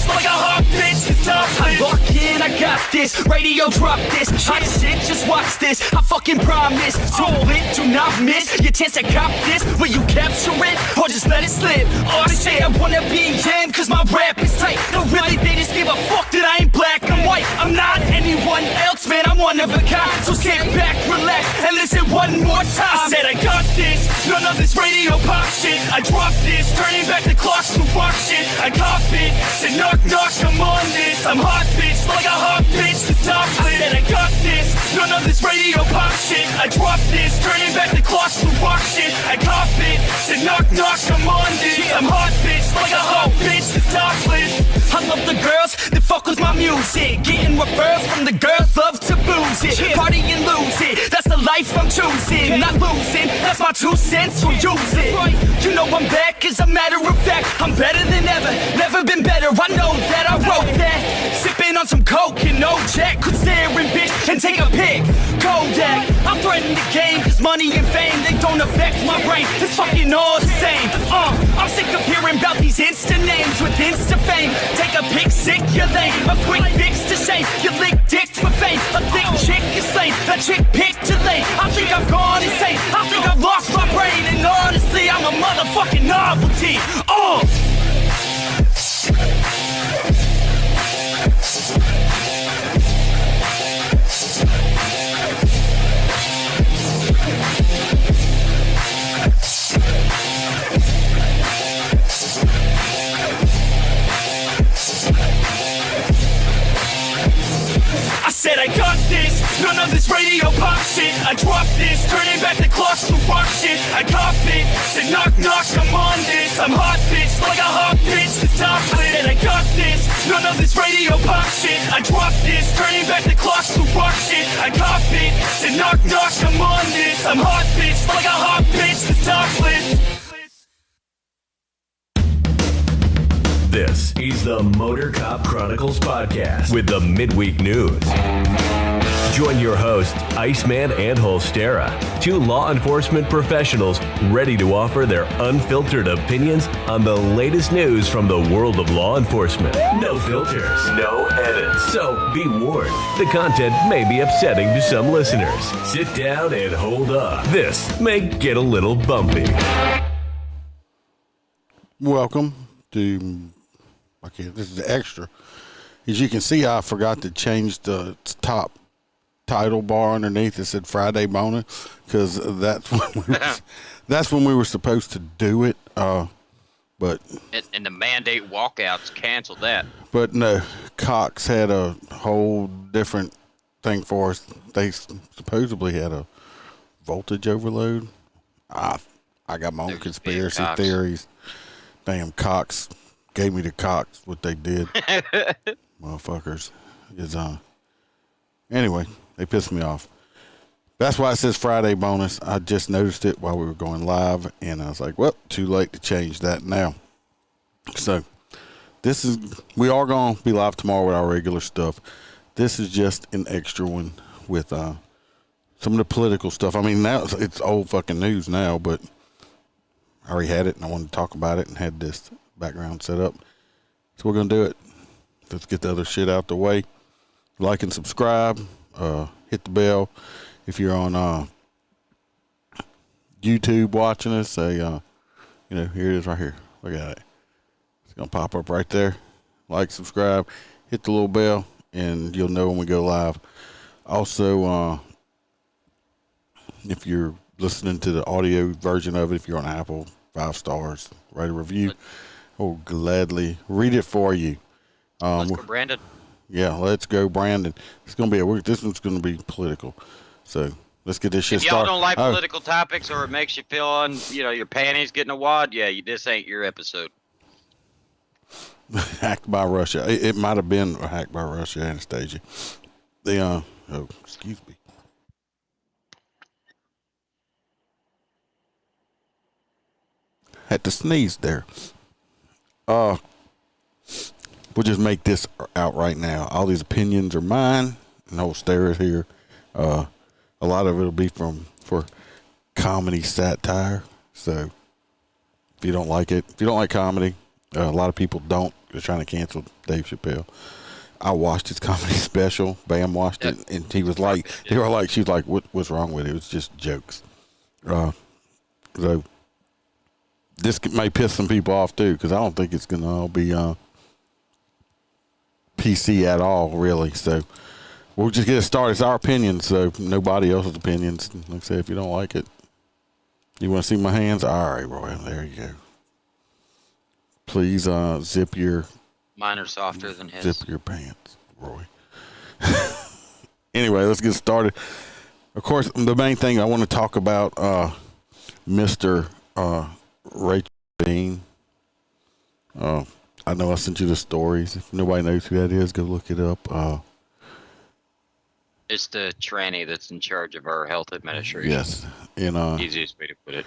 bitch like a hot bitch. It's I lock in, I got this. Radio drop this. Hot shit, just watch this. I fucking promise. Too lit, do not miss your chance to cop this. Will you capture it or just let it slip? Oh, they say I wanna be in cause my rap is tight. No, really, they just give a fuck that I ain't black and white. I'm not anyone else, man, I'm one of a kind. So sit back, relax, and listen one more time. I said I got this, none of this radio pop shit. I dropped this, turning back the clocks to rock shit. I cop it, said knock knock, I'm on this. I'm hot bitch, like a hot bitch, the top lit. And I got this, none of this radio pop shit. I dropped this, turning back the clocks to rock shit. I cop it, said knock knock, I'm on this. I'm hot bitch, like a hot bitch, the top lit. I love the girls that fuck with my music. Getting referrals from the girls, love to booze it. Party and lose it, that's the life I'm choosing. Not losing, that's my 2 cents, so use it. You know I'm back, as a matter of fact. I'm better than ever, never been better. I know that I wrote that. Sipping on some coke and no jack. Could stare and bitch and take a pic. Kodak, I threaten the game, cause money and fame, they don't affect my brain. It's fucking all the same. I'm sick of hearing about these Insta names with Insta fame. Take a pic, sick, you're lame. A quick fix to shame, you lick dick for fame. A thick chick is slain, a chick picked to lane. I think I've gone insane, I think I've lost my brain. And honestly, I'm a motherfucking novelty. I said I got this, none of this radio pop shit. I dropped this, turning back the clocks to rock shit. I cop it, said knock knock, I'm on this. I'm hot bitch, like a hot bitch, the top lit. And I got this, none of this radio pop shit. I dropped this, turning back the clocks to rock shit. I cop it, said knock knock, I'm on this. I'm hot bitch, like a hot bitch, the top lit. This is the Motor Cop Chronicles podcast with the midweek news. Join your hosts, Iceman and Holstera, 2 law enforcement professionals ready to offer their unfiltered opinions on the latest news from the world of law enforcement. No filters, no edits. So be warned, the content may be upsetting to some listeners. Sit down and hold up. This may get a little bumpy. Welcome to... Okay, this is the extra. As you can see, I forgot to change the top title bar underneath. It said Friday bonus because that's when we were supposed to do it. But and the mandate walkouts canceled that. But no, Cox had a whole different thing for us. They supposedly had a voltage overload. I got my own conspiracy theories. Damn, Cox gave me the Cox, what they did. Motherfuckers. Anyway, they pissed me off. That's why it says Friday bonus. I just noticed it while we were going live, and I was like, well, too late to change that now. So, we are going to be live tomorrow with our regular stuff. This is just an extra one with some of the political stuff. I mean, now it's old fucking news now, but I already had it, and I wanted to talk about it and had this background set up. So we're going to do it. Let's get the other shit out the way. Like and subscribe. Hit the bell. If you're on YouTube watching us, say, here it is right here. Look at it. It's going to pop up right there. Like, subscribe, hit the little bell, and you'll know when we go live. Also, if you're listening to the audio version of it, if you're on Apple, 5 stars, write a review. I'll gladly read it for you. Let's go, Brandon. Yeah, let's go, Brandon. It's going to be this one's going to be political. So let's get this shit started. If y'all don't like political topics or it makes you feel your panties getting a wad, this ain't your episode. Hacked by Russia. It might have been hacked by Russia, Anastasia. Excuse me. Had to sneeze there. We'll just make this out right now. All these opinions are mine, and Holster is here. A lot of it will be for comedy satire. So if you don't like it, if you don't like comedy, a lot of people don't They're trying to cancel Dave Chappelle. I watched his comedy special. Bam watched it, and he was like, she was like, what's wrong with it? It was just jokes. So this may piss some people off too, because I don't think it's gonna all be PC at all, really. So we'll just get it started. It's our opinion, so nobody else's opinions. Like I said, if you don't like it, you want to see my hands? All right, Roy, there you go. Please zip your. Mine are softer than his. Zip your pants, Roy. Anyway, let's get started. Of course, the main thing I want to talk about, Mr. Rachel Levine. I know I sent you the stories. If nobody knows who that is, go look it up. It's the tranny that's in charge of our health administration. Yes, and easiest way to put it.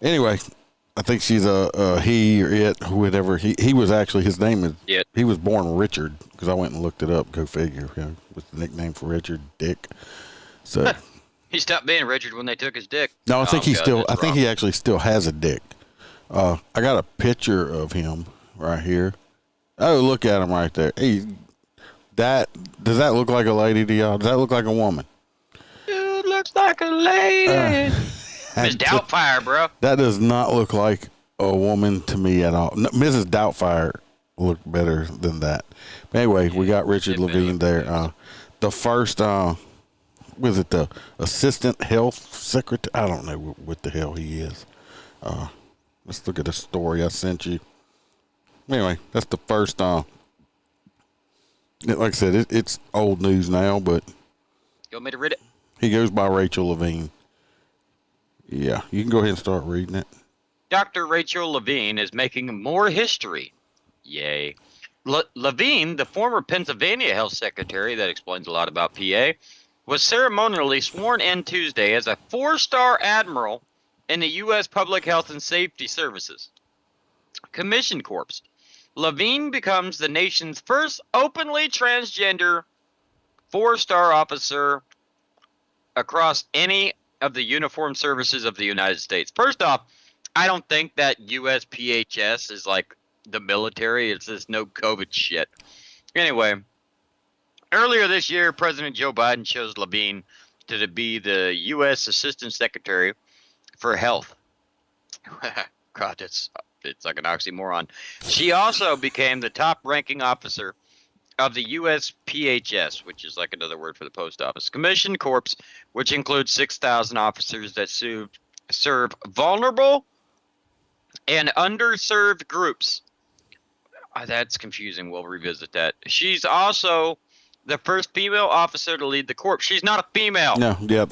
Anyway, I think she's a he or it, whatever. He was actually, his name is. Yeah. He was born Richard, because I went and looked it up. Go figure. You know, what's the nickname for Richard? Dick. So. He stopped being Richard when they took his dick. No, I think he still. I think wrong. he actually still has a dick. I got a picture of him right here. Oh, look at him right there. Does that look like a lady to y'all? Does that look like a woman? Dude looks like a lady. Miss Doubtfire, bro. That does not look like a woman to me at all. No, Mrs. Doubtfire looked better than that. But anyway, we got Richard Levine there. The first, was it the assistant health secretary? I don't know what the hell he is. Let's look at the story I sent you. Anyway, that's the first. Like I said, it's old news now, but. You want me to read it? He goes by Rachel Levine. Yeah, you can go ahead and start reading it. Dr. Rachel Levine is making more history. Yay. Levine, the former Pennsylvania health secretary, that explains a lot about PA, was ceremonially sworn in Tuesday as a 4-star admiral in the U.S. Public Health and Safety Services Commission Corps. Levine becomes the nation's first openly transgender 4-star officer across any of the uniformed services of the United States. First off, I don't think that USPHS is like the military. It's this no COVID shit. Anyway, earlier this year, President Joe Biden chose Levine to be the U.S. Assistant Secretary for Health. God, it's like an oxymoron. She also became the top-ranking officer of the USPHS, which is like another word for the post office, Commission Corps, which includes 6,000 officers that serve vulnerable and underserved groups. That's confusing. We'll revisit that. She's also the first female officer to lead the corps. She's not a female. No, yeah.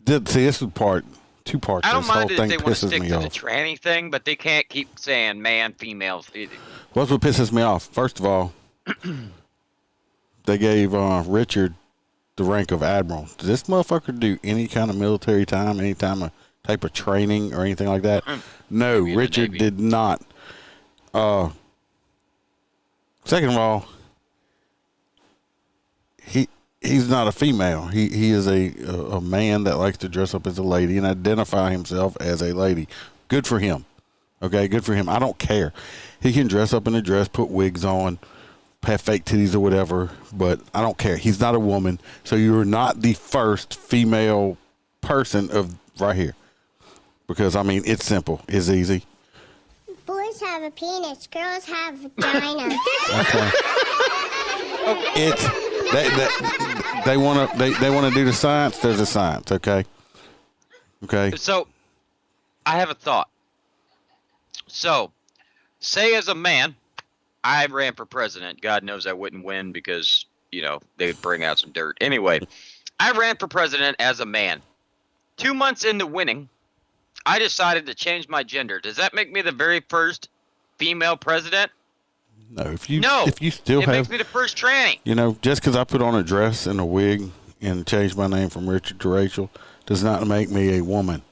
See, this is two parts. I don't this whole mind it thing if they want to pisses stick me to off. the tranny thing, but they can't keep saying man, female. What's what pisses me off? First of all, they gave Richard the rank of admiral. Does this motherfucker do any kind of military time, any type of training or anything like that? No, Richard did not. Second of all, he's not a female. He is a man that likes to dress up as a lady and identify himself as a lady. Good for him. Okay, good for him. I don't care. He can dress up in a dress, put wigs on, have fake titties or whatever, but I don't care. He's not a woman, so you're not the first female person of right here. Because, I mean, it's simple. It's easy. Boys have a penis. Girls have vagina. Okay. It's they want to do the science. There's a science. Okay. So, I have a thought. So, say as a man, I ran for president. God knows I wouldn't win because, they would bring out some dirt. Anyway, I ran for president as a man. 2 months into winning, I decided to change my gender. Does that make me the very first female president? No, if you it makes me the first tranny. Just because I put on a dress and a wig and changed my name from Richard to Rachel does not make me a woman.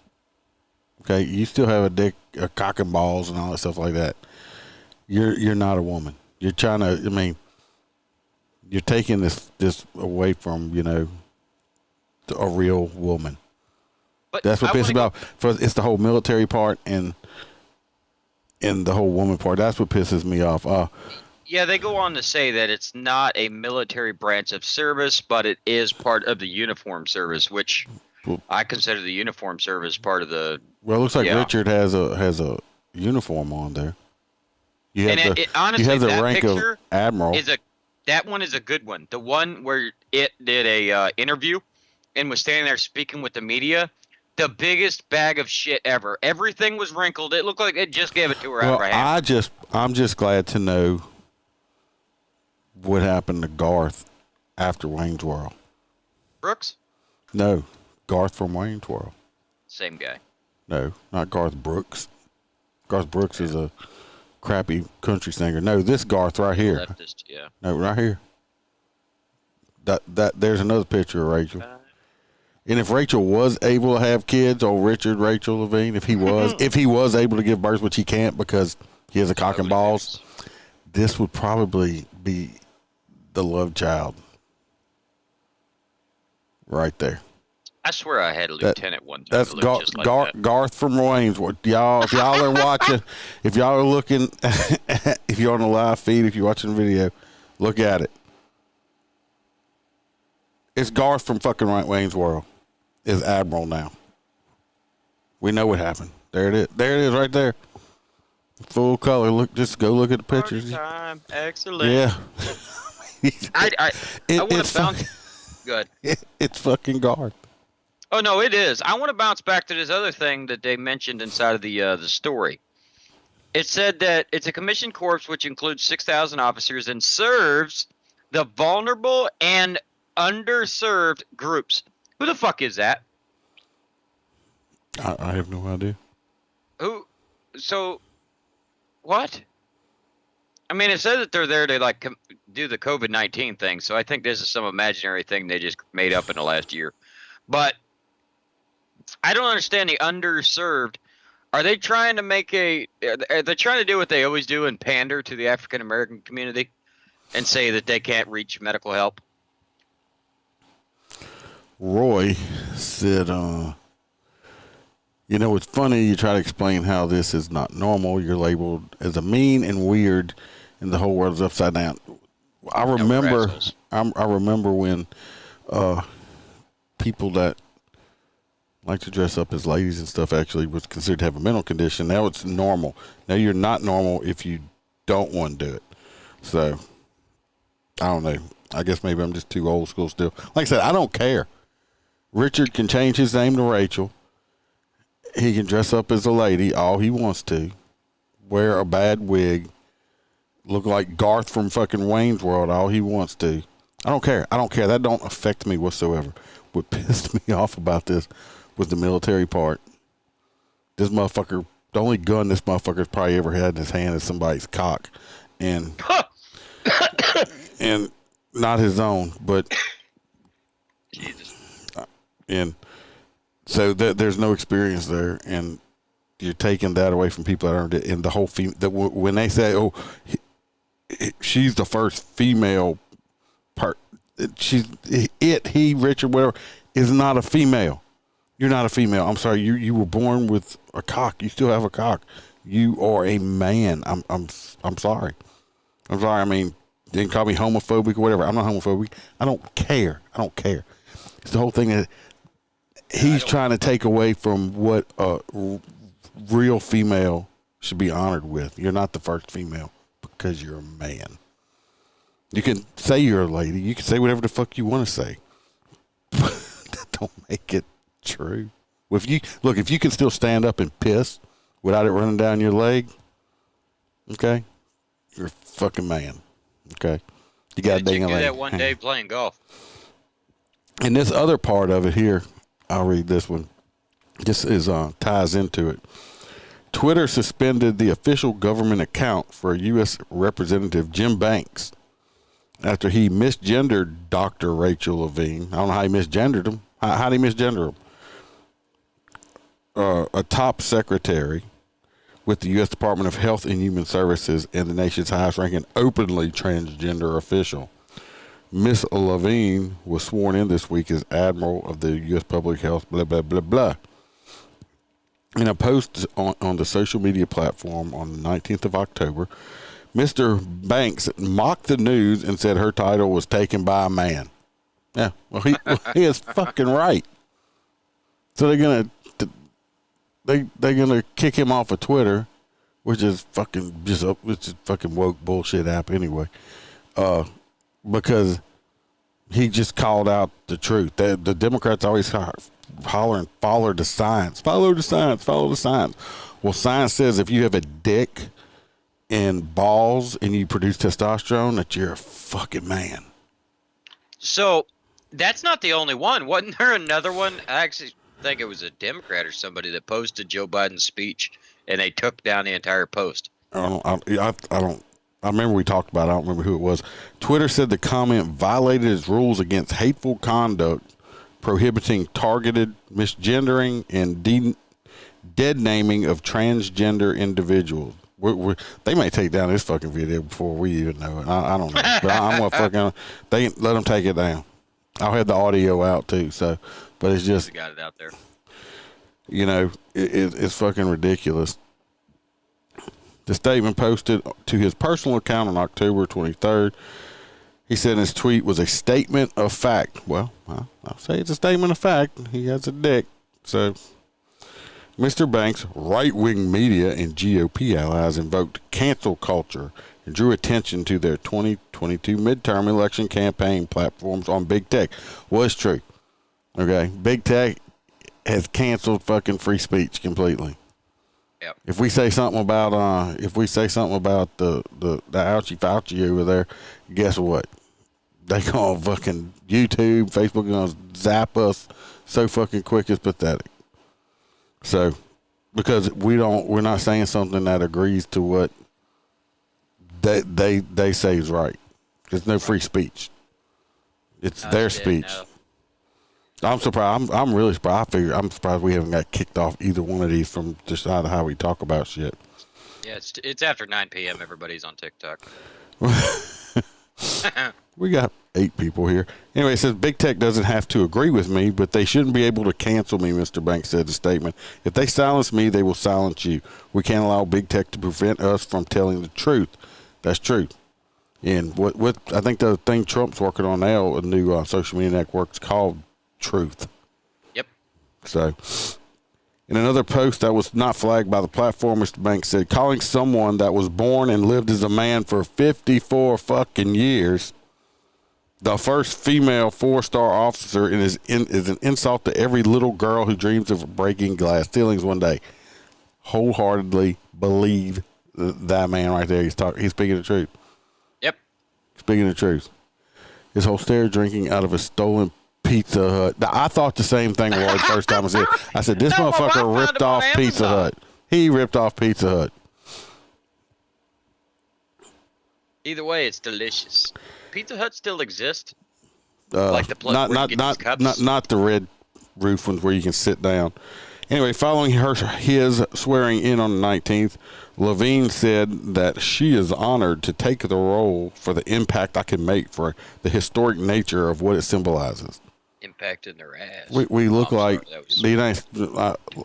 Okay, you still have a dick, a cock and balls, and all that stuff like that. You're not a woman. You're trying to. I mean, you're taking this away from a real woman. But that's what pisses me off. It's the whole military part, and in the whole woman part. That's what pisses me off. Yeah, they go on to say that it's not a military branch of service, but it is part of the uniform service, which I consider the uniform service part of the. Well, it looks like Yeah. Richard has a uniform on there. You have And honestly, you have the that rank picture of admiral. that one is a good one. The one where it did a interview and was standing there speaking with the media. The biggest bag of shit ever. Everything was wrinkled. It looked like it just gave it to her out of her hand. I'm just glad to know what happened to Garth after Wayne's World. Brooks? No, Garth from Wayne's World. Same guy. No, not Garth Brooks. Garth Brooks is a crappy country singer. No, this Garth right here. Leftist, yeah. No, right here. There's another picture of Rachel. And if Rachel was able to have kids, or Rachel Levine, if he was able to give birth, which he can't because he has a cock and balls, this would probably be the love child. Right there. I swear I had a lieutenant one time. That's that looked just like that. Garth from Wayne's. Y'all, if y'all are watching, if y'all are looking, if you're on the live feed, if you're watching the video, look at it. It's Garth from fucking Wayne's World. Is Admiral now. We know what happened. There it is. There it is right there. Full color. Look, just go look at the pictures. Time. Excellent. Yeah. I want to bounce. Good. It's fucking Garth. Oh no, it is. I want to bounce back to this other thing that they mentioned inside of the story. It said that it's a commissioned corps which includes 6,000 officers and serves the vulnerable and underserved groups. Who the fuck is that? I have no idea. Who? So, what? I mean, it says that they're there to like do the COVID-19 thing. So I think this is some imaginary thing they just made up in the last year. But I don't understand the underserved. Are they trying to make are they trying to do what they always do and pander to the African American community and say that they can't reach medical help? Roy said, you know, it's funny you try to explain how this is not normal. You're labeled as a mean and weird, and the whole world is upside down. I remember when people that like to dress up as ladies and stuff actually was considered to have a mental condition. Now it's normal. Now you're not normal if you don't want to do it. So, I don't know. I guess maybe I'm just too old school still. Like I said, I don't care. Richard can change his name to Rachel. He can dress up as a lady all he wants to. Wear a bad wig. Look like Garth from fucking Wayne's World all he wants to. I don't care. That don't affect me whatsoever. What pissed me off about this was the military part. This motherfucker, the only gun this motherfucker's probably ever had in his hand is somebody's cock. And and not his own, but Jesus. And so there's no experience there, and you're taking that away from people that earned it. And the whole when they say, "Oh, she's the first female part," he, Richard, whatever, is not a female. You're not a female. I'm sorry. You were born with a cock. You still have a cock. You are a man. I'm sorry. I'm sorry. I mean, you can call me homophobic or whatever. I'm not homophobic. I don't care. It's the whole thing that he's trying to take away from what a real female should be honored with. You're not the first female because you're a man. You can say you're a lady. You can say whatever the fuck you want to say. That don't make it true. If you can still stand up and piss without it running down your leg, okay, you're a fucking man. Okay, you got to do that one day playing golf. And this other part of it here, I'll read this one. This is ties into it. Twitter suspended the official government account for U.S. Representative Jim Banks after he misgendered Dr. Rachel Levine. I don't know how he misgendered him. How did he misgender him? A top secretary with the U.S. Department of Health and Human Services and the nation's highest-ranking openly transgender official. Miss Levine was sworn in this week as Admiral of the U.S. Public Health, blah, blah, blah, blah. In a post on the social media platform on the 19th of October, Mr. Banks mocked the news and said her title was taken by a man. Yeah, well, he is fucking right. So they're gonna kick him off of Twitter, which is fucking which is fucking woke bullshit app anyway, because he just called out the truth. The Democrats always hollering, follow the science, follow the science, follow the science. Well, science says if you have a dick and balls and you produce testosterone, that you're a fucking man. So that's not the only one. Wasn't there another one? I actually think it was a Democrat or somebody that posted Joe Biden's speech, and they took down the entire post. I remember we talked about it. I don't remember who it was. Twitter said the comment violated its rules against hateful conduct, prohibiting targeted misgendering and dead naming of transgender individuals. They may take down this fucking video before we even know it. I don't know. But I'm gonna fucking let them take it down. I'll have the audio out too. So, but it's just got it out there. You know, it's fucking ridiculous. The statement posted to his personal account on October 23rd. He said his tweet was a statement of fact. Well, I'll say it's a statement of fact. He has a dick. So, Mr. Banks' right-wing media and GOP allies invoked cancel culture and drew attention to their 2022 midterm election campaign platforms on big tech. Well, it's true. Okay, big tech has canceled fucking free speech completely. Yep. If we say something about the ouchie Fauci over there, guess what? They gonna fucking YouTube, Facebook gonna zap us so fucking quick, it's pathetic. So, because we're not saying something that agrees to what they say is right. There's no free speech. It's their speech. No. I'm surprised. I'm really surprised. I'm surprised we haven't got kicked off either one of these from just out of how we talk about shit. Yeah, it's after 9 p.m. Everybody's on TikTok. We got 8 people here. Anyway, it says big tech doesn't have to agree with me, but they shouldn't be able to cancel me, Mr. Banks said in a statement. If they silence me, they will silence you. We can't allow big tech to prevent us from telling the truth. That's true. And what I think the thing Trump's working on now, a new social media network, is called Truth. Yep. So, in another post that was not flagged by the platform, Mr. Banks said, calling someone that was born and lived as a man for 54 fucking years the first female 4-star officer is an insult to every little girl who dreams of breaking glass ceilings one day. Wholeheartedly believe that man right there. He's speaking the truth. Yep. Speaking the truth. His whole stare drinking out of a stolen Pizza Hut. I thought the same thing the first time I said, this motherfucker ripped off Pizza Hut. He ripped off Pizza Hut. Either way, it's delicious. Pizza Hut still exists. Like the plug not the red roof ones where you can sit down. Anyway, following his swearing in on the 19th, Levine said that she is honored to take the role for the impact I can make for the historic nature of what it symbolizes. Impact in their ass. We look like the United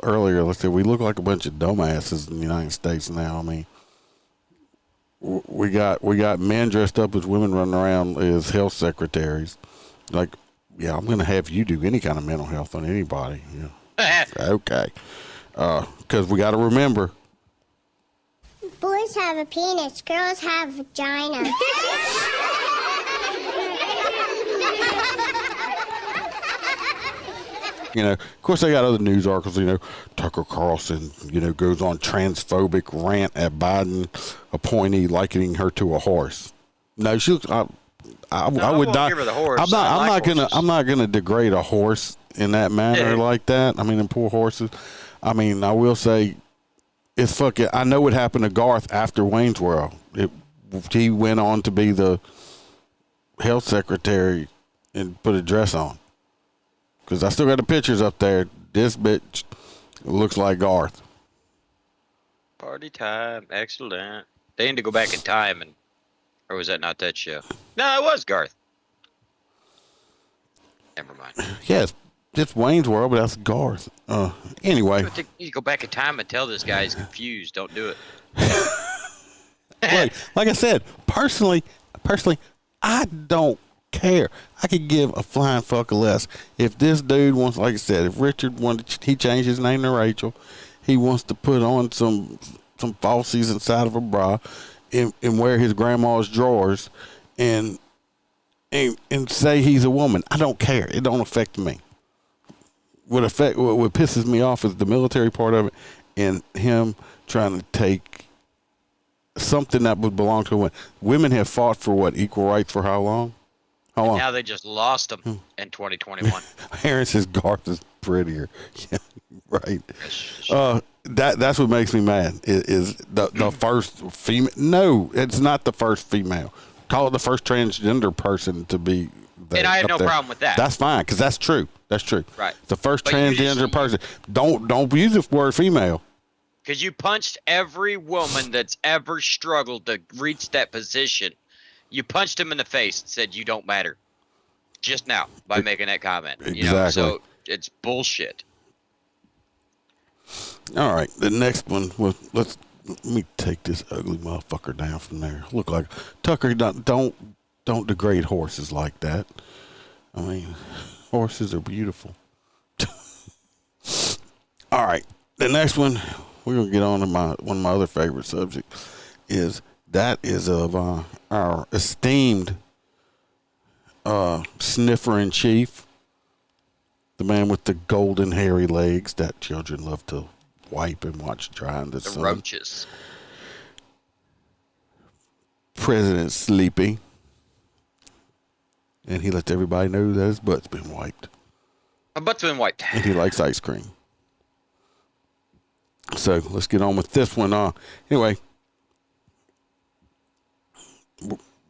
earlier. Let's say we look like a bunch of dumbasses in the United States now. I mean, we got men dressed up as women running around as health secretaries. Like, yeah, I'm going to have you do any kind of mental health on anybody. Yeah. Okay. Because we got to remember. Boys have a penis, girls have a vagina. Of course, they got other news articles. Tucker Carlson, goes on transphobic rant at Biden appointee, likening her to a horse. No, she looks. I would not give her the horse. I'm not gonna degrade a horse in that manner like that. I mean, them poor horses. I mean, I will say, it's fucking. I know what happened to Garth after Wayne's World. He went on to be the health secretary and put a dress on. Because I still got the pictures up there. This bitch looks like Garth. Party time. Excellent. They need to go back in time. Or was that not that show? No, it was Garth. Never mind. Yes. It's Wayne's World, but that's Garth. Anyway. You go back in time and tell this guy he's confused. Don't do it. like I said, personally, I don't care. I could give a flying fuck less if this dude wants. Like I said, if Richard wanted, he changed his name to Rachel. He wants to put on some falsies inside of a bra, and wear his grandma's drawers, and say he's a woman. I don't care. It don't affect me. What pisses me off is the military part of it, and him trying to take something that would belong to women. Women have fought for what, equal rights for how long? How long? Now they just lost them in 2021. Aaron says Garth is prettier. Yeah, right. That's what makes me mad. Is the first female? No, it's not the first female. Call it the first transgender person to be. And I have no problem with that. That's fine, because that's true. That's true. Right. The first transgender person. Don't use the word female. Because you punched every woman that's ever struggled to reach that position. You punched him in the face and said you don't matter. Just now by making that comment. Exactly. You know, so it's bullshit. All right. The next one was let me take this ugly motherfucker down from there. Look like Tucker. Don't degrade horses like that. I mean, horses are beautiful. All right. The next one, we're going to get on to one of my other favorite subjects, is of our esteemed sniffer-in-chief, the man with the golden hairy legs that children love to wipe and watch dry in the sun. The roaches. President Sleepy. And he lets everybody know that his butt's been wiped. My butt's been wiped. And he likes ice cream. So let's get on with this one. Anyway,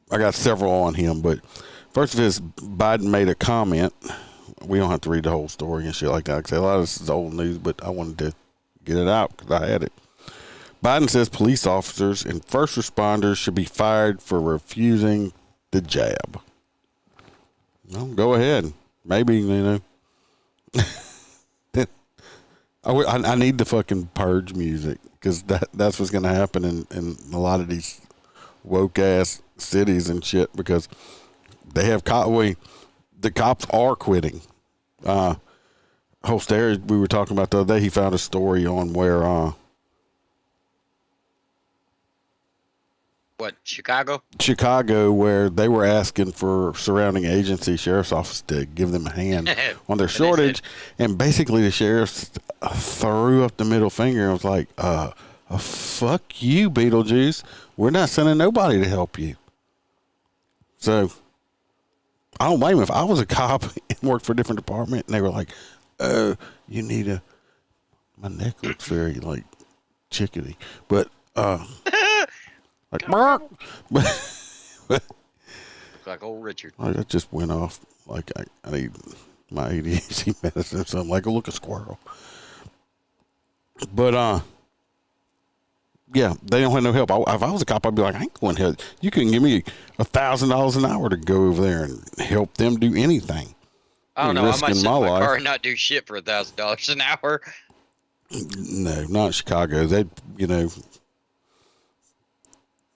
I got several on him, but first of his, Biden made a comment. We don't have to read the whole story and shit like that, because a lot of this is old news, but I wanted to get it out because I had it. Biden says police officers and first responders should be fired for refusing the jab. Well, go ahead. Maybe, you know. I need the fucking purge music, because that's what's going to happen in a lot of these woke ass cities and shit, because they have the cops are quitting. Holster, we were talking about the other day, he found a story on where What, Chicago? Chicago, where they were asking for surrounding agency sheriff's office to give them a hand on their shortage, and basically the sheriffs threw up the middle finger and was like, fuck you, Beetlejuice. We're not sending nobody to help you. So I don't blame him. If I was a cop and worked for a different department and they were like, you need my neck looks very like chickadee, but like bark. But like old Richard. That just went off. Like I need my ADHD medicine or something. Like a look a squirrel. But yeah, they don't have no help. If I was a cop, I'd be like, I ain't going to help. You couldn't give me $1,000 an hour to go over there and help them do anything. I don't know. I might sit in my car and not do shit for $1,000 an hour. No, not in Chicago. They,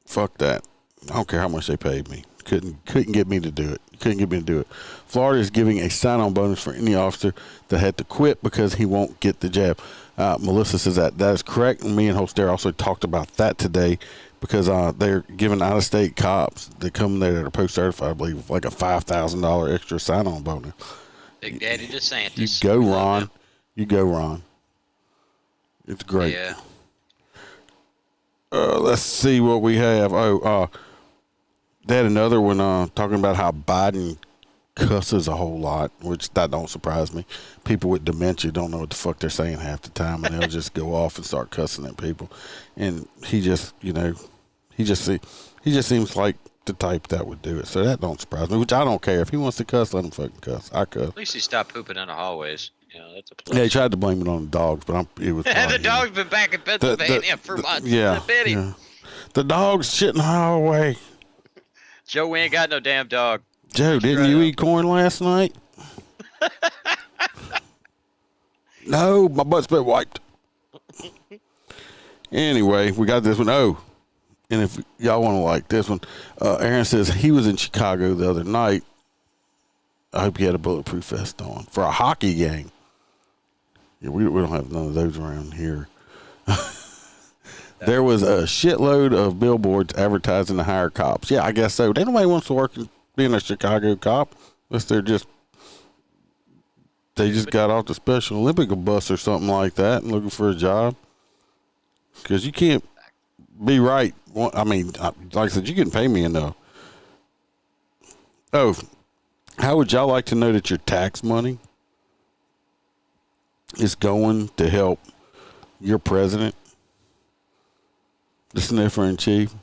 fuck that. I don't care how much they paid me. Couldn't get me to do it. Couldn't get me to do it. Florida is giving a sign-on bonus for any officer that had to quit because he won't get the jab. Melissa says that is correct. And me and Holster also talked about that today, because they're giving out-of-state cops that come there that are post-certified, I believe, like a $5,000 extra sign-on bonus. Big Daddy DeSantis. You go, Ron. It's great. Yeah. Let's see what we have. They had another one talking about how Biden cusses a whole lot, which that don't surprise me. People with dementia don't know what the fuck they're saying half the time, and they'll just go off and start cussing at people. And he just, he just seems like the type that would do it. So that don't surprise me, which I don't care. If he wants to cuss, let him fucking cuss. I cuss. At least he stopped pooping in the hallways. That's a plus. Yeah, he tried to blame it on the dogs, but it was the dog's been back in Pennsylvania for months. Yeah, yeah. The dog's shit in the hallway. Joe, we ain't got no damn dog. Joe, didn't you eat corn last night? No, my butt's been wiped. Anyway, we got this one. Oh, and if y'all want to like this one, Aaron says he was in Chicago the other night. I hope he had a bulletproof vest on for a hockey game. Yeah, we don't have none of those around here. There was a shitload of billboards advertising to hire cops. Yeah, I guess so. Nobody wants to work being a Chicago cop unless they just got off the Special Olympic bus or something like that and looking for a job. Because you can't be right. I mean, like I said, you can pay me enough. Oh, how would y'all like to know that your tax money is going to help your president, the sniffer in chief?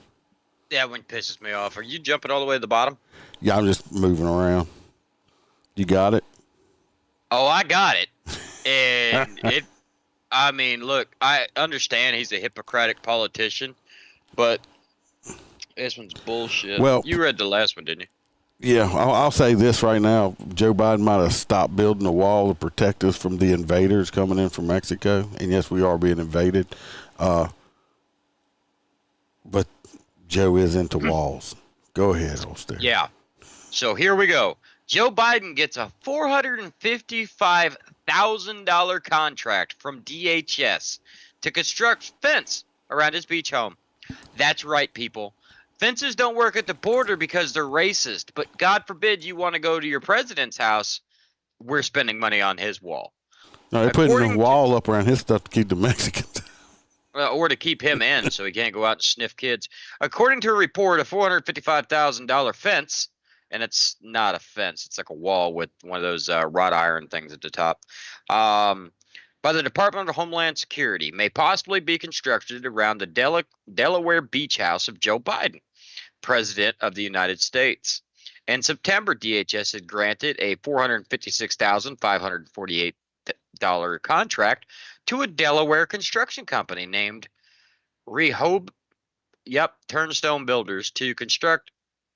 That one pisses me off. Are you jumping all the way to the bottom? Yeah, I'm just moving around. You got it? Oh, I got it. And I mean, look, I understand he's a Hippocratic politician, but this one's bullshit. Well, you read the last one, didn't you? Yeah, I'll say this right now. Joe Biden might have stopped building a wall to protect us from the invaders coming in from Mexico. And yes, we are being invaded. But Joe is into walls. Go ahead, Holster. Yeah. So here we go. Joe Biden gets a $455,000 contract from DHS to construct fence around his beach home. That's right, people. Fences don't work at the border because they're racist, but God forbid you want to go to your president's house, we're spending money on his wall. No, they're putting a wall up around his stuff to keep the Mexicans. Or to keep him in so he can't go out and sniff kids. According to a report, a $455,000 fence, and it's not a fence, it's like a wall with one of those wrought iron things at the top, by the Department of Homeland Security, may possibly be constructed around the Delaware beach house of Joe Biden, President of the United States. In September, DHS had granted a $456,548 contract to a Delaware construction company named Turnstone Builders to construct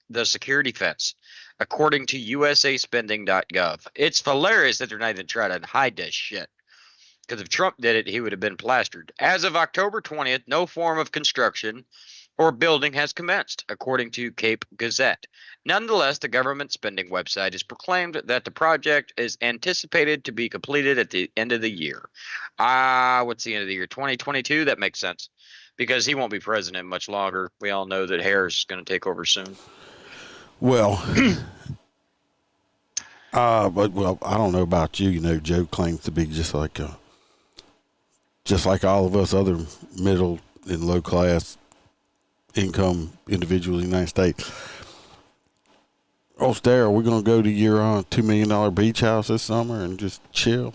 the security fence, according to usaspending.gov. It's hilarious that they're not even trying to hide this shit. Because if Trump did it, he would have been plastered. As of October 20th, no form of construction or building has commenced, according to Cape Gazette. Nonetheless, the government spending website has proclaimed that the project is anticipated to be completed at the end of the year. What's the end of the year? 2022? That makes sense. Because he won't be president much longer. We all know that Harris is going to take over soon. Well, I don't know about you. You know, Joe claims to be just like all of us other middle and low class income individuals in the United States. Oh, Stara, we're going to go to your $2 million beach house this summer and just chill.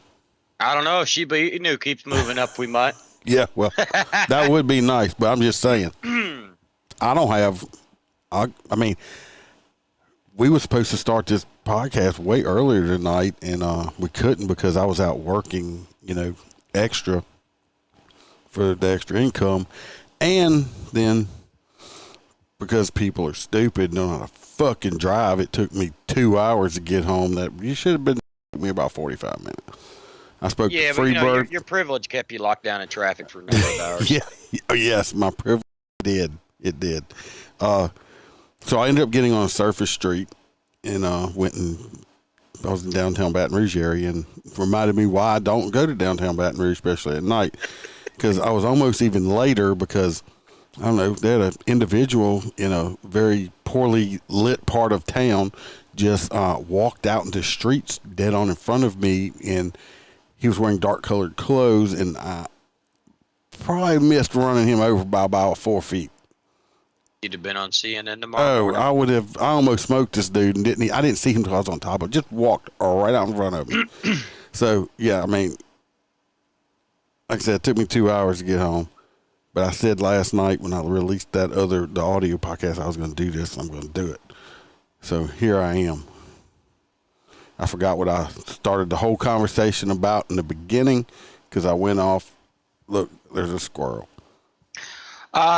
I don't know. If Shiba Inu keeps moving up, we might. Yeah, well, that would be nice, but I'm just saying. I mean, we were supposed to start this podcast way earlier tonight, and we couldn't because I was out working, extra for the extra income. And then because people are stupid and don't know how to fucking drive, it took me 2 hours to get home. That you should have been me about 45 minutes. I spoke to Freebird. Your privilege kept you locked down in traffic for a number of hours. Yeah. Yes, my privilege did. It did. So I ended up getting on a surface street and I was in downtown Baton Rouge area, and reminded me why I don't go to downtown Baton Rouge, especially at night, because I was almost even later because, I don't know, they had an individual in a very poorly lit part of town just walked out into streets dead on in front of me, and he was wearing dark colored clothes, and I probably missed running him over by about 4 feet. You'd have been on CNN tomorrow. I would have. I almost smoked this dude, and I didn't see him until I was on top of him. Just walked right out in front of me. So, yeah, I mean, like I said, it took me 2 hours to get home. But I said last night when I released the audio podcast, I was going to do this. I'm going to do it. So here I am. I forgot what I started the whole conversation about in the beginning because I went off. Look, there's a squirrel.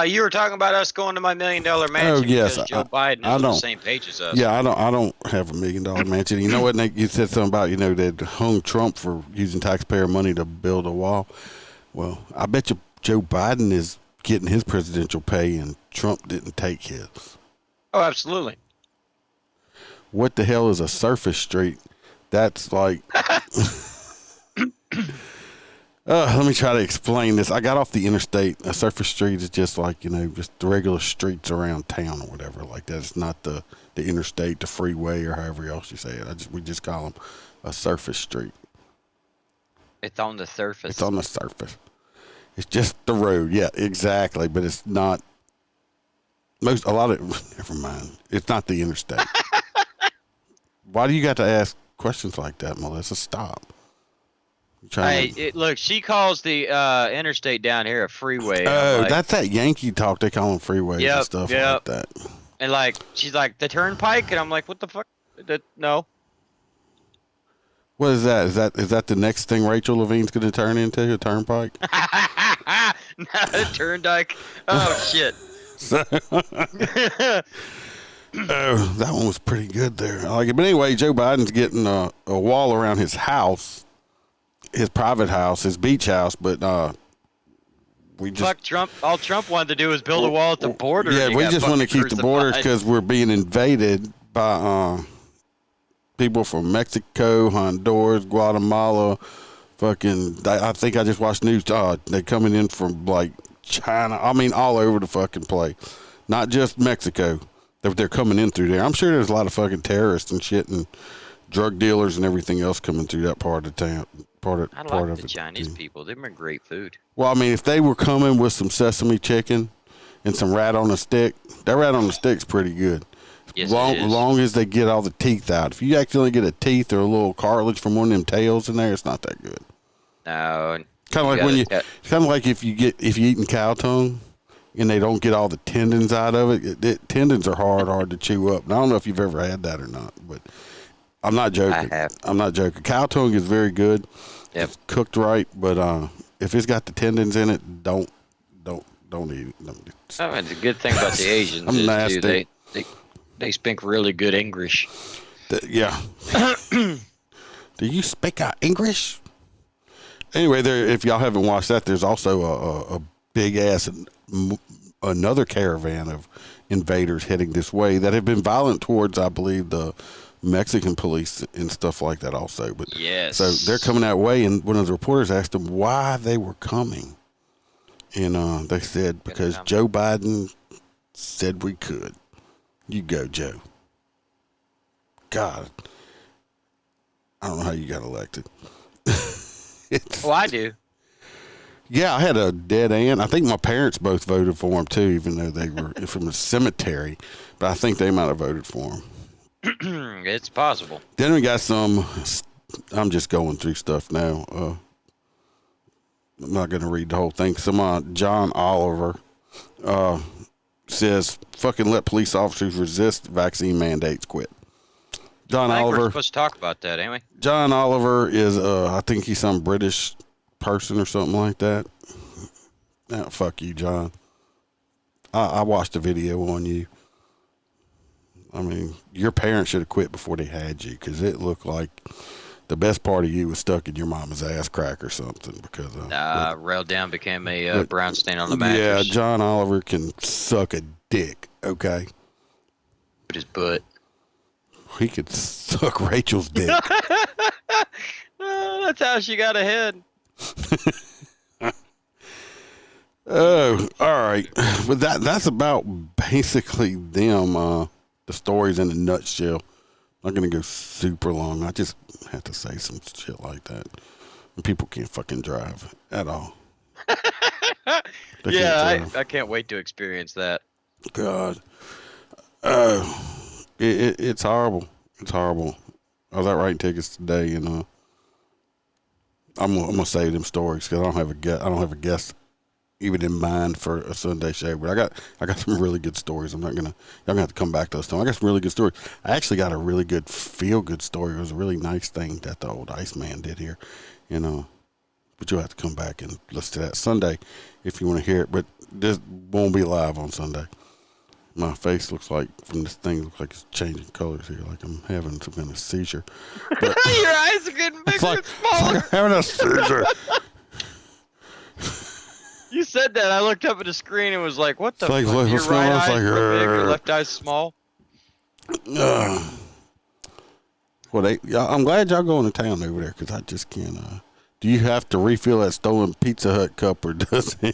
You were talking about us going to my $1 million mansion Oh yes, because Joe Biden is I on the don't. same page as us. Yeah, I don't have $1 million mansion. You know what, Nate? You said something about they hung Trump for using taxpayer money to build a wall. Well, I bet you Joe Biden is getting his presidential pay, and Trump didn't take his. Oh, absolutely. What the hell is a surface street? That's like. Let me try to explain this. I got off the interstate. A surface street is just like, just the regular streets around town or whatever like that. It's not the interstate, the freeway, or however else you say it. We just call them a surface street. It's on the surface. It's on the surface. It's just the road. Yeah, exactly. But it's not never mind. It's not the interstate. Why do you got to ask questions like that, Melissa? Stop. Hey, look, she calls the interstate down here a freeway. Oh, that's that Yankee talk. They call them freeways and stuff like that. And she's like, the turnpike? And I'm like, what the fuck? No. What is that? Is that the next thing Rachel Levine's going to turn into, a turnpike? Not a turnpike. Oh, shit. Oh, that one was pretty good there. I like it. But anyway, Joe Biden's getting a wall around his house. His private house, his beach house, but we just fuck Trump. All Trump wanted to do was build a wall at the border. Yeah, we just want to keep the borders because we're being invaded by people from Mexico, Honduras, Guatemala. I think I just watched news. They're coming in from like China. I mean, all over the fucking place. Not just Mexico. They're coming in through there. I'm sure there's a lot of fucking terrorists and shit and drug dealers and everything else coming through that part of town. I like the Chinese people. They make great food. Well, I mean, if they were coming with some sesame chicken and some rat on a stick, that rat on the stick's pretty good. Yes, long as they get all the teeth out. If you accidentally get a teeth or a little cartilage from one of them tails in there, it's not that good. No. Kind of like kind of like if you eating cow tongue and they don't get all the tendons out of it. Tendons are hard to chew up. And I don't know if you've ever had that or not, but I'm not joking. I'm not joking. Cow tongue is very good. Yep. It's cooked right, but if it's got the tendons in it, don't eat it. Oh, and the good thing about the Asians is nasty. Too, they speak really good English. Yeah. Do you speak English? Anyway, if y'all haven't watched that, there's also a big ass another caravan of invaders heading this way that have been violent towards, I believe, the Mexican police and stuff like that also. But yes. So they're coming that way, and one of the reporters asked them why they were coming. And they said, because Joe Biden said we could. You go, Joe. God. I don't know how you got elected. Well, I do. Yeah, I had a dead aunt. I think my parents both voted for him, too, even though they were from a cemetery. But I think they might have voted for him. It's possible. Then we got some. I'm just going through stuff now. I'm not going to read the whole thing. Some John Oliver says, "Fucking let police officers resist vaccine mandates. Quit." John Oliver. We're supposed to talk about that, ain't we? John Oliver is, I think he's some British person or something like that. Fuck you, John. I watched a video on you. I mean, your parents should have quit before they had you, because it looked like the best part of you was stuck in your mama's ass crack or something. Because railed down, became a brown stain on the mattress. Yeah, John Oliver can suck a dick. Okay, Put his butt. He could suck Rachel's dick. That's how she got ahead. Oh, all right. But that's about basically them. The stories in a nutshell. I'm not gonna go super long. I just have to say some shit like that. And people can't fucking drive at all. Yeah, I can't wait to experience that. God. It's horrible. It's horrible. I was out writing tickets today, and I'm gonna save them stories because I don't have a guest even in mind for a Sunday show. But I got some really good stories. Y'all gonna have to come back to us. I got some really good stories. I actually got a really good feel good story. It was a really nice thing that the old Iceman did here, but you'll have to come back and listen to that Sunday if you want to hear it. But this won't be live on Sunday. My face looks like, from this thing, looks like it's changing colors here, like I'm having some kind of seizure. But Your eyes are getting bigger and it's smaller. like having a seizure. You said that. I looked up at the screen and was like, what the It's like, fuck? what's Your going right on? It's eye's like, real big, your "Rrr." left eye's small. Well, I'm glad y'all going to town over there, because I just can't. Do you have to refill that stolen Pizza Hut cup, or does he?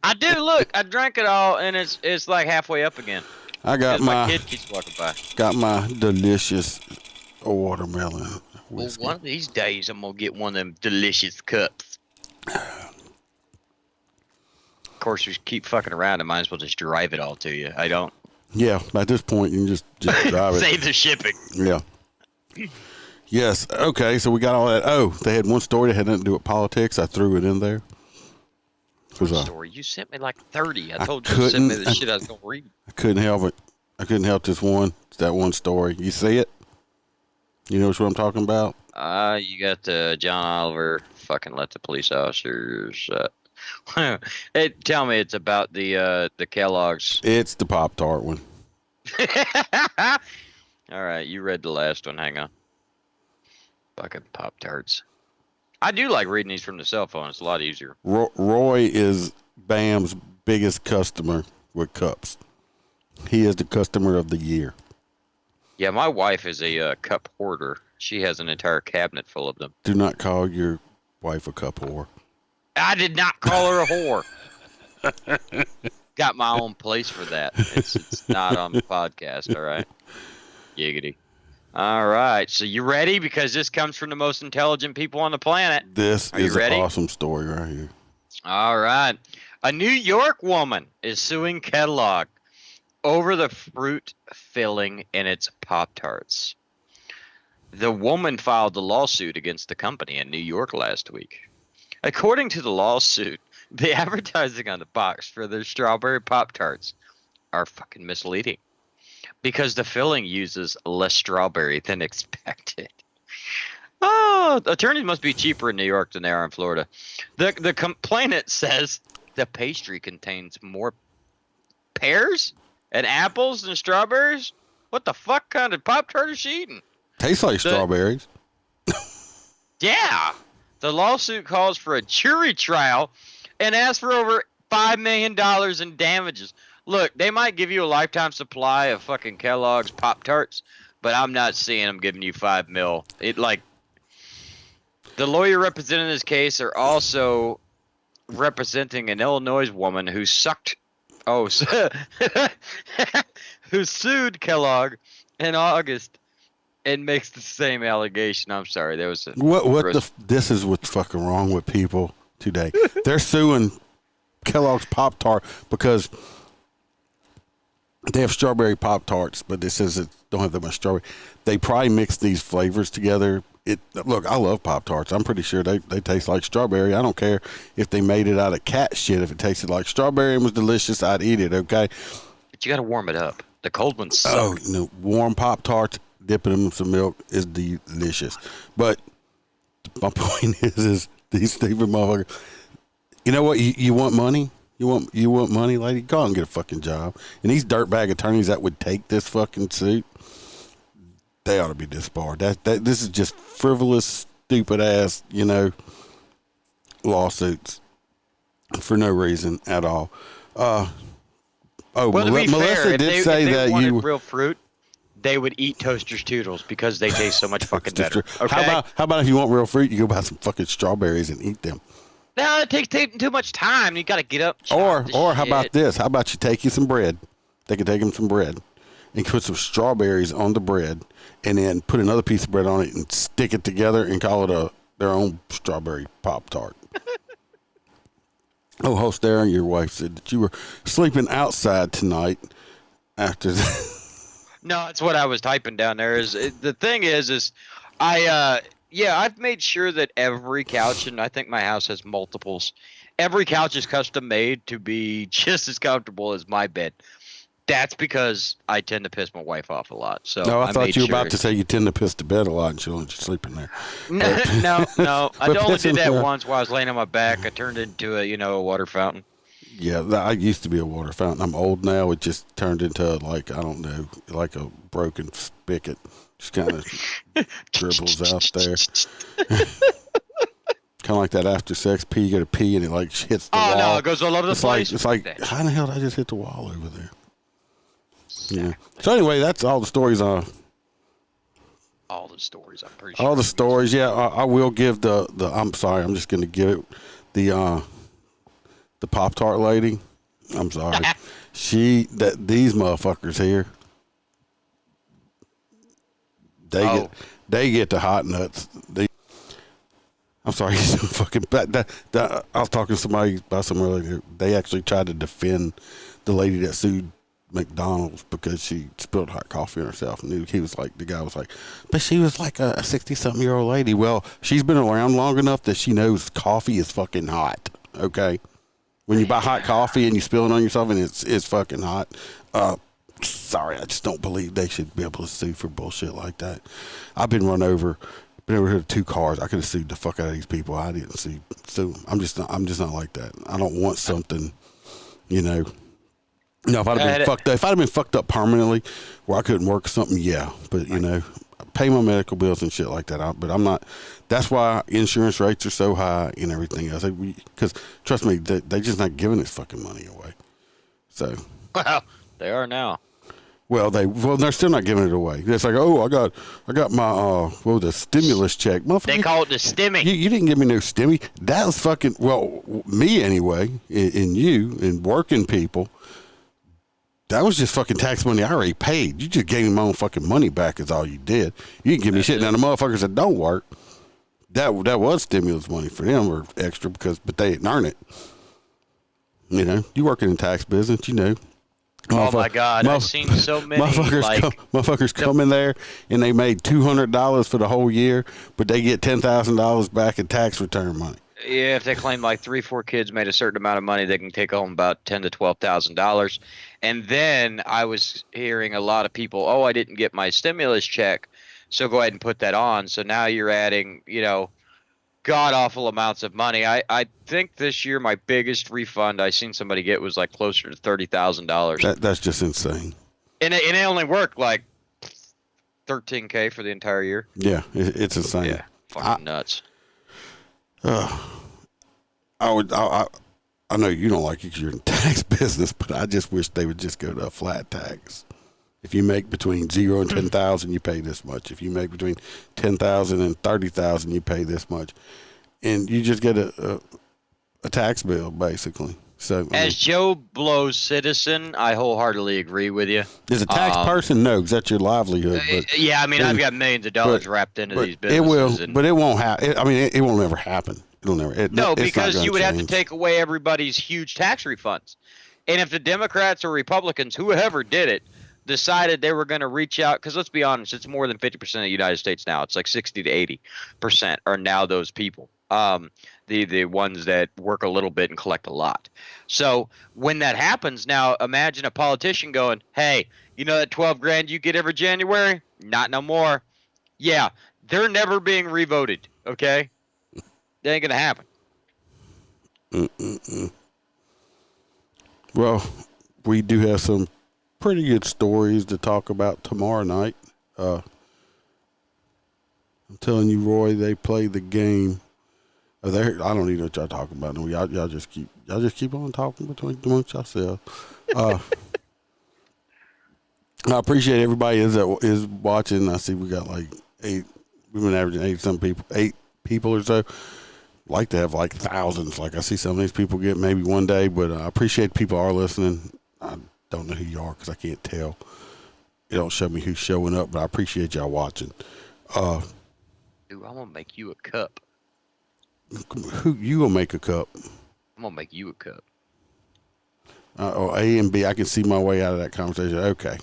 I do. Look, I drank it all, and it's like halfway up again. I got 'Cause my my kid keeps walking by. delicious watermelon Well, whiskey. one of these days, I'm gonna get one of them delicious cups. Of course, we keep fucking around. I might as well just drive it all to you. I don't Yeah, at this point you can just drive it. save the shipping. Yeah. Yes. Okay. So we got all that. Oh, they had one story that had nothing to do with politics. I threw it in there. Story. You sent me like 30. I I told you to send me the couldn't- shit I was gonna read. I couldn't help it. I couldn't help this one. That one story. You see it? You know what I'm talking about? You got John Oliver fucking let the police officers. Hey, tell me it's about the Kellogg's. It's the Pop-Tart one. All right, you read the last one. Hang on. Fucking Pop-Tarts. I do like reading these from the cell phone. It's a lot easier. Roy is Bam's biggest customer with cups. He is the customer of the year. Yeah, my wife is a cup hoarder. She has an entire cabinet full of them. Do not call your wife a cup whore. I did not call her a whore. Got my own place for that. It's not on the podcast, all right? Giggity. All right, so you ready? Because this comes from the most intelligent people on the planet. This Are you is an ready? awesome story right here. All right. A New York woman is suing Kellogg over the fruit filling in its Pop-Tarts. The woman filed a lawsuit against the company in New York last week. According to the lawsuit, the advertising on the box for their strawberry Pop-Tarts are fucking misleading because the filling uses less strawberry than expected. Oh, attorneys must be cheaper in New York than they are in Florida. The complainant says the pastry contains more pears and apples than strawberries. What the fuck kind of Pop-Tart is she eating? Tastes like strawberries. Yeah. The lawsuit calls for a jury trial and asks for over $5 million in damages. Look, they might give you a lifetime supply of fucking Kellogg's Pop-Tarts, but I'm not seeing them giving you $5 million. The lawyer representing this case are also representing an Illinois woman who who sued Kellogg in August and makes the same allegation. I'm sorry, there was a This is what's fucking wrong with people today. They're suing Kellogg's Pop-Tart because they have strawberry Pop-Tarts, but it says it don't have that much strawberry. They probably mix these flavors together. Look, I love Pop-Tarts. I'm pretty sure they taste like strawberry. I don't care if they made it out of cat shit. If it tasted like strawberry and was delicious, I'd eat it, okay? But you got to warm it up. The cold ones suck. Oh, no, warm Pop-Tarts, dipping them in some milk is delicious. But my point is these stupid motherfuckers. You know what? You want money? You want money, lady? Go out and get a fucking job. And these dirtbag attorneys that would take this fucking suit, they ought to be disbarred. This is just frivolous, stupid ass, lawsuits for no reason at all. Well, to be Melissa fair, did if say they that wanted you. real fruit, they would eat Toaster's Toodles because they taste so much fucking better. Okay? How about if you want real fruit, you go buy some fucking strawberries and eat them. No, it takes too much time. You got to get up. Or chop the how about shit. this? How about you take you some bread? They could take them some bread and put some strawberries on the bread and then put another piece of bread on it and stick it together and call it their own strawberry Pop-Tart. Oh, host Darren, your wife said that you were sleeping outside tonight after that. No, it's what I was typing down there. The thing is I've made sure that every couch, and I think my house has multiples, every couch is custom made to be just as comfortable as my bed. That's because I tend to piss my wife off a lot. So No, I thought made you were sure about to say you tend to piss the bed a lot and she'll let you sleep in there. No. I But only did that pissing, once while I was laying on my back. I turned into a water fountain. Yeah, I used to be a water fountain. I'm old now. It just turned into like, I don't know, like a broken spigot. Just kind of dribbles out there. Kind of like that after sex pee. You got to pee and it like hits the wall. Oh no, it goes all over the place. It's like, how in the hell did I just hit the wall over there? Yeah. So anyway, that's all the stories on. All the stories, I'm pretty sure. All the stories, yeah. I will give the. I'm sorry, I'm just going to give it the Pop-Tart lady. I'm sorry. These motherfuckers here. They get the hot nuts. I'm sorry, he's so fucking bad. I was talking to somebody about some earlier. They actually tried to defend the lady that sued McDonald's because she spilled hot coffee on herself, and he was like, the guy was like, but she was like a 60-something-year-old lady. Well, she's been around long enough that she knows coffee is fucking hot. Okay, when you buy hot coffee and you spill it on yourself and it's fucking hot. Sorry, I just don't believe they should be able to sue for bullshit like that. I've been run over. Been over here with 2 cars. I could have sued the fuck out of these people. I didn't sue them. I'm just not like that. I don't want something, you know. No, if I'd have been fucked up, if I'd have been fucked up permanently, where I couldn't work something, yeah. But you know, pay my medical bills and shit like that. But I'm not. That's why insurance rates are so high and everything else. Because trust me, they just not giving this fucking money away. So. Well, they are now. Well, they're still not giving it away. It's like, oh, I got my the stimulus check. They call it the stimmy. You didn't give me no stimmy. That was fucking me anyway, and you and working people. That was just fucking tax money I already paid. You just gave me my own fucking money back. Is all you did. You didn't give me shit. Now the motherfuckers that don't work, that was stimulus money for them or extra but they didn't earn it. You know, you working in tax business, you know. Oh my God! I've seen so many motherfuckers come in there and they made $200 for the whole year, but they get $10,000 back in tax return money. Yeah, if they claim like 3-4 kids made a certain amount of money, they can take home about $10,000 to $12,000. And then I was hearing a lot of people, oh, I didn't get my stimulus check, so go ahead and put that on. So now you're adding, god awful amounts of money. I think this year my biggest refund I seen somebody get was like closer to $30,000. That's just insane. And it only worked like $13K for the entire year. Yeah, it's insane. Yeah, fucking nuts. I know you don't like it because you're in the tax business, but I just wish they would just go to a flat tax. If you make between 0 and 10,000, you pay this much. If you make between 10,000 and 30,000, you pay this much, and you just get a tax bill basically. So, as Joe Blow's citizen, I wholeheartily agree with you. As a tax person, no, because that's your livelihood. But, yeah, I mean, I've got millions of dollars wrapped into these businesses. It will, but it won't happen. I mean, it won't ever happen. It'll never. No, because you would have to take away everybody's huge tax refunds. And if the Democrats or Republicans, whoever did it, decided they were going to reach out, because let's be honest, it's more than 50% of the United States now. It's like 60 to 80% are now those people. The ones that work a little bit and collect a lot. So when that happens, now imagine a politician going, hey, you know that $12,000 you get every January? Not no more. Yeah, they're never being revoted, okay? That ain't going to happen. Well, we do have some pretty good stories to talk about tomorrow night. I'm telling you, Roy, they play the game. I don't even know what y'all talking about. No, y'all just keep on talking amongst yourselves. I appreciate everybody is watching. I see we got like 8. We've been averaging 8 people or so. Like to have like thousands. Like I see some of these people get maybe one day, but I appreciate people are listening. I don't know who you are because I can't tell. It don't show me who's showing up, but I appreciate y'all watching. Dude, I'm gonna make you a cup. Who you gonna make a cup? I'm gonna make you a cup. A and B. I can see my way out of that conversation. Okay.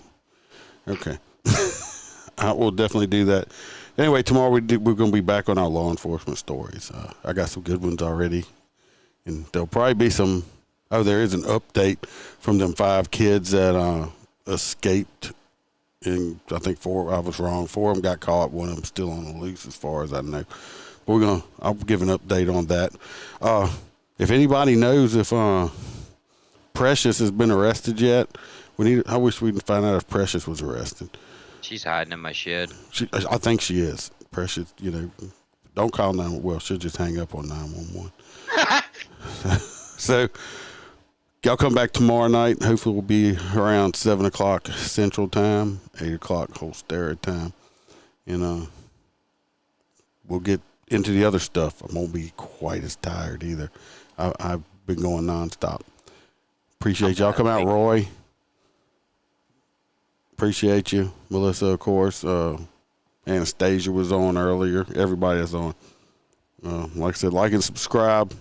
I will definitely do that. Anyway, tomorrow we're going to be back on our law enforcement stories. I got some good ones already, and there'll probably be some. Oh, there is an update from them 5 kids that escaped, and I think I was wrong. 4 of them got caught. 1 of them still on the loose, as far as I know. But I'll give an update on that. If anybody knows if Precious has been arrested yet, I wish we could find out if Precious was arrested. She's hiding in my shed. I think she is. Precious, don't call 911. Well, she'll just hang up on 911. So, y'all come back tomorrow night. Hopefully, we'll be around 7 o'clock Central Time, 8 o'clock whole standard time. And we'll get into the other stuff. I won't be quite as tired either. I've been going nonstop. Appreciate y'all. Come out, Roy. Appreciate you. Melissa, of course. Anastasia was on earlier. Everybody is on. Like I said, like and subscribe.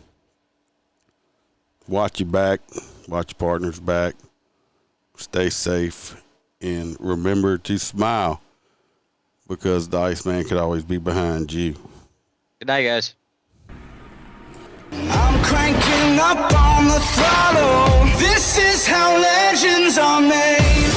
Watch your back. Watch your partner's back. Stay safe. And remember to smile, because the Iceman could always be behind you. Good night, guys. I'm cranking up on the throttle. This is how legends are made.